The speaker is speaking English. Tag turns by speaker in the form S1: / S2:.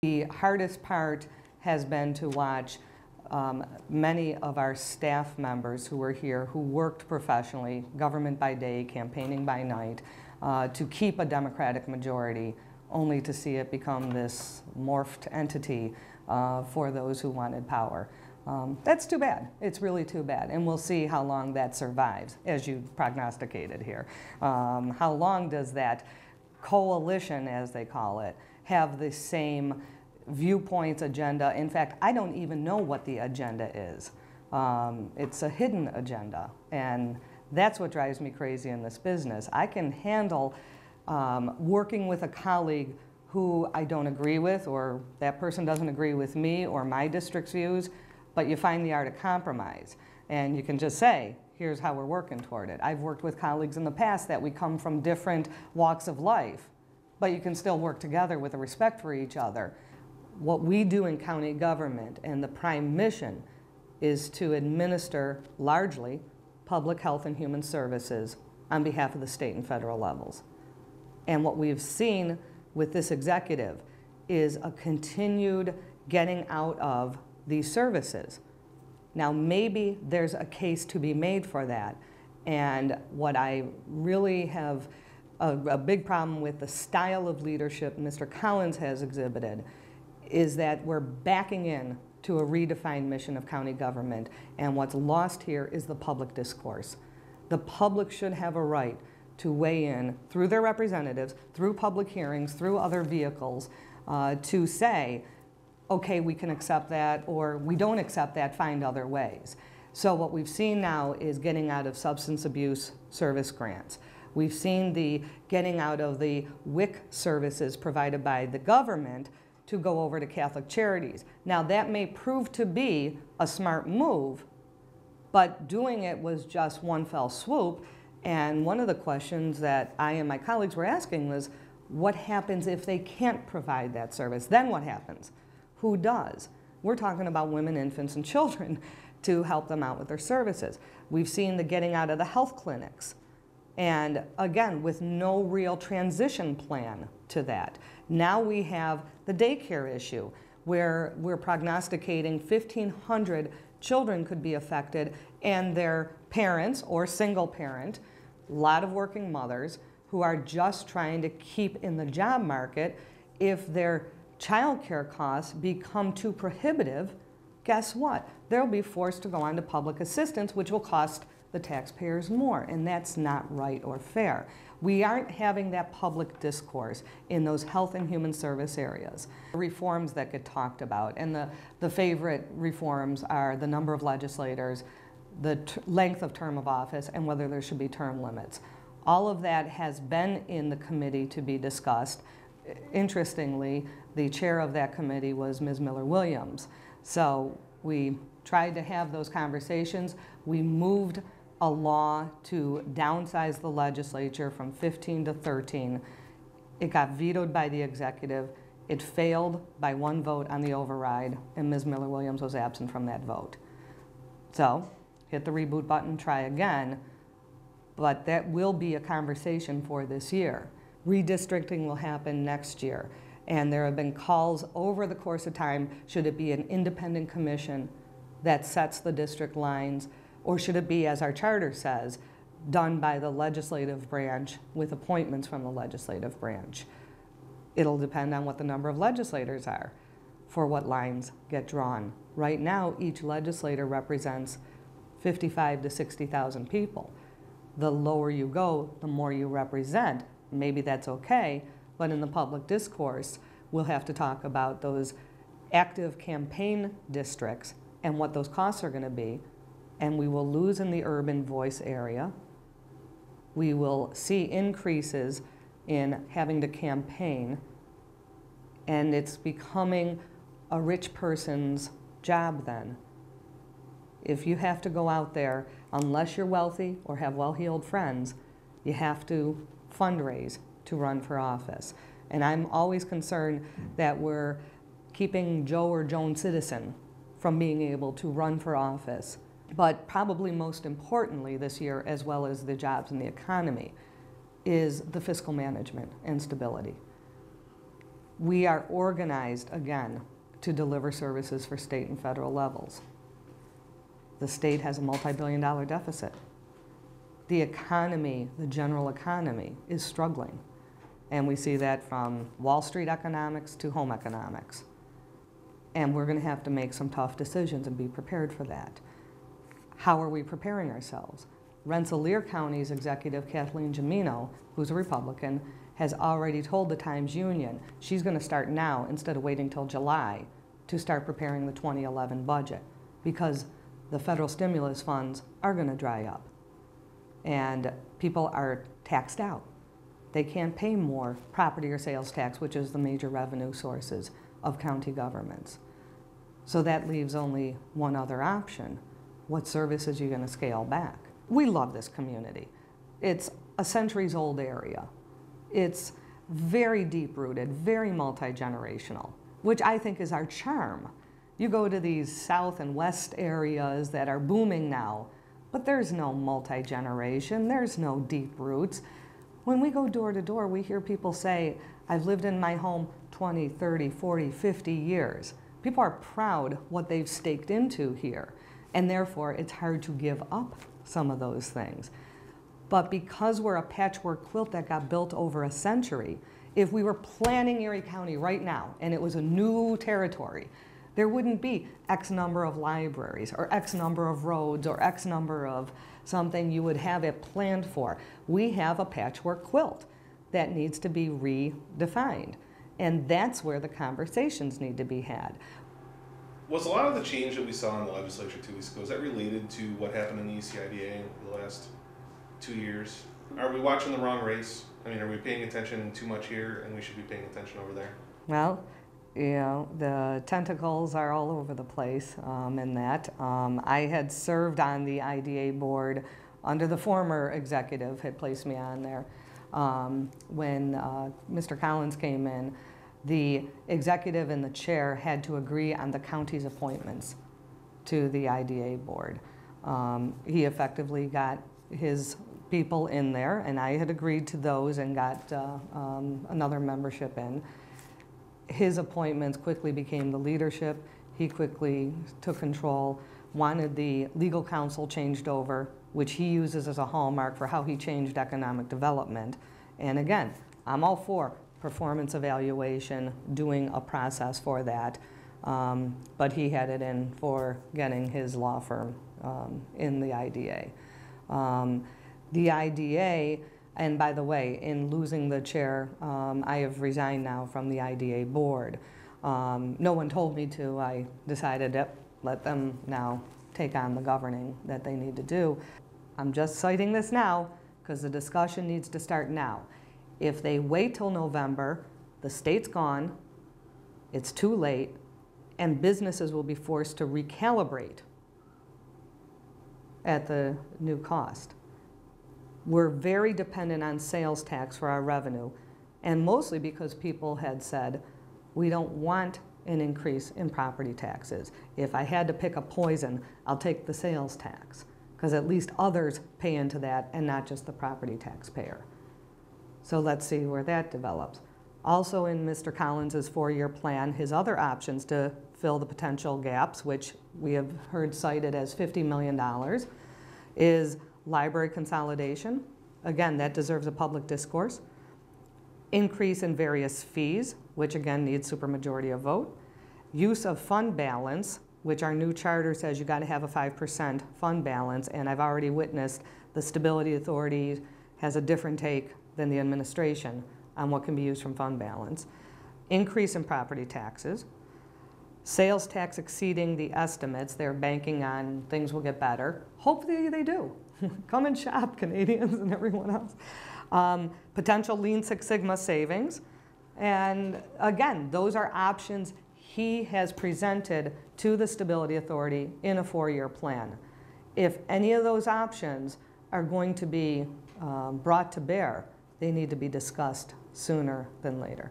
S1: The hardest part has been to watch many of our staff members who were here, who worked professionally, government by day, campaigning by night, to keep a Democratic majority, only to see it become this morphed entity for those who wanted power. That's too bad. It's really too bad. And we'll see how long that survives, as you prognosticated here. How long does that coalition, as they call it, have the same viewpoints, agenda? In fact, I don't even know what the agenda is. It's a hidden agenda, and that's what drives me crazy in this business. I can handle working with a colleague who I don't agree with, or that person doesn't agree with me or my district's views, but you find the art of compromise. And you can just say, here's how we're working toward it. I've worked with colleagues in the past that we come from different walks of life, but you can still work together with a respect for each other. What we do in county government and the prime mission is to administer largely public health and human services on behalf of the state and federal levels. And what we've seen with this executive is a continued getting out of these services. Now, maybe there's a case to be made for that. And what I really have a big problem with the style of leadership Mr. Collins has exhibited is that we're backing in to a redefined mission of county government, and what's lost here is the public discourse. The public should have a right to weigh in through their representatives, through public hearings, through other vehicles, to say, okay, we can accept that, or we don't accept that, find other ways. So what we've seen now is getting out of substance abuse service grants. We've seen the getting out of the WIC services provided by the government to go over to Catholic Charities. Now that may prove to be a smart move, but doing it was just one fell swoop. And one of the questions that I and my colleagues were asking was, what happens if they can't provide that service? Then what happens? Who does? We're talking about women, infants, and children to help them out with their services. We've seen the getting out of the health clinics. And again, with no real transition plan to that. Now we have the daycare issue, where we're prognosticating 1,500 children could be affected, and their parents or single parent, a lot of working mothers who are just trying to keep in the job market. If their child care costs become too prohibitive, guess what? They'll be forced to go on to public assistance, which will cost the taxpayers more, and that's not right or fair. We aren't having that public discourse in those health and human service areas. Reforms that get talked about, and the favorite reforms are the number of legislators, the length of term of office, and whether there should be term limits. All of that has been in the committee to be discussed. Interestingly, the chair of that committee was Ms. Miller-Williams. So we tried to have those conversations. We moved a law to downsize the legislature from 15 to 13. It got vetoed by the executive. It failed by one vote on the override, and Ms. Miller-Williams was absent from that vote. So hit the reboot button, try again, but that will be a conversation for this year. Redistricting will happen next year, and there have been calls over the course of time, should it be an independent commission that sets the district lines, or should it be, as our charter says, done by the legislative branch with appointments from the legislative branch? It'll depend on what the number of legislators are for what lines get drawn. Right now, each legislator represents 55 to 60,000 people. The lower you go, the more you represent. Maybe that's okay, but in the public discourse, we'll have to talk about those active campaign districts and what those costs are going to be. And we will lose in the urban voice area. We will see increases in having to campaign, and it's becoming a rich person's job then. If you have to go out there, unless you're wealthy or have well-heeled friends, you have to fundraise to run for office. And I'm always concerned that we're keeping Joe or Joan citizen from being able to run for office. But probably most importantly this year, as well as the jobs and the economy, is the fiscal management and stability. We are organized, again, to deliver services for state and federal levels. The state has a multi-billion-dollar deficit. The economy, the general economy, is struggling. And we see that from Wall Street economics to home economics. And we're going to have to make some tough decisions and be prepared for that. How are we preparing ourselves? Rensselaer County's executive, Kathleen Gimino, who's a Republican, has already told the Times-Union she's going to start now instead of waiting till July to start preparing the 2011 budget, because the federal stimulus funds are going to dry up. And people are taxed out. They can't pay more property or sales tax, which is the major revenue sources of county governments. So that leaves only one other option. What services are you going to scale back? We love this community. It's a centuries-old area. It's very deep-rooted, very multi-generational, which I think is our charm. You go to these south and west areas that are booming now, but there's no multi-generation, there's no deep roots. When we go door to door, we hear people say, I've lived in my home 20, 30, 40, 50 years. People are proud what they've staked into here, and therefore it's hard to give up some of those things. But because we're a patchwork quilt that got built over a century, if we were planning Erie County right now and it was a new territory, there wouldn't be X number of libraries or X number of roads or X number of something. You would have it planned for. We have a patchwork quilt that needs to be redefined. And that's where the conversations need to be had.
S2: Was a lot of the change that we saw in the legislature 2 weeks ago, is that related to what happened in the ECIDA in the last 2 years? Are we watching the wrong race? I mean, are we paying attention too much here and we should be paying attention over there?
S1: Well, you know, the tentacles are all over the place in that. I had served on the IDA board under the former executive, had placed me on there. When Mr. Collins came in, the executive and the chair had to agree on the county's appointments to the IDA board. He effectively got his people in there, and I had agreed to those and got another membership in. His appointments quickly became the leadership. He quickly took control, wanted the legal counsel changed over, which he uses as a hallmark for how he changed economic development. And again, I'm all for performance evaluation, doing a process for that, but he had it in for getting his law firm in the IDA. The IDA, and by the way, in losing the chair, I have resigned now from the IDA board. No one told me to. I decided to let them now take on the governing that they need to do. I'm just citing this now because the discussion needs to start now. If they wait till November, the state's gone, it's too late, and businesses will be forced to recalibrate at the new cost. We're very dependent on sales tax for our revenue, and mostly because people had said, we don't want an increase in property taxes. If I had to pick a poison, I'll take the sales tax, because at least others pay into that and not just the property taxpayer. So let's see where that develops. Also in Mr. Collins's 4-year plan, his other options to fill the potential gaps, which we have heard cited as $50 million, is library consolidation. Again, that deserves a public discourse. Increase in various fees, which again needs supermajority of vote. Use of fund balance, which our new charter says you got to have a 5% fund balance, and I've already witnessed the Stability Authority has a different take than the administration on what can be used from fund balance. Increase in property taxes. Sales tax exceeding the estimates. They're banking on things will get better. Hopefully they do. Come and shop, Canadians and everyone else. Potential Lean Six Sigma savings. And again, those are options he has presented to the Stability Authority in a 4-year plan. If any of those options are going to be brought to bear, they need to be discussed sooner than later.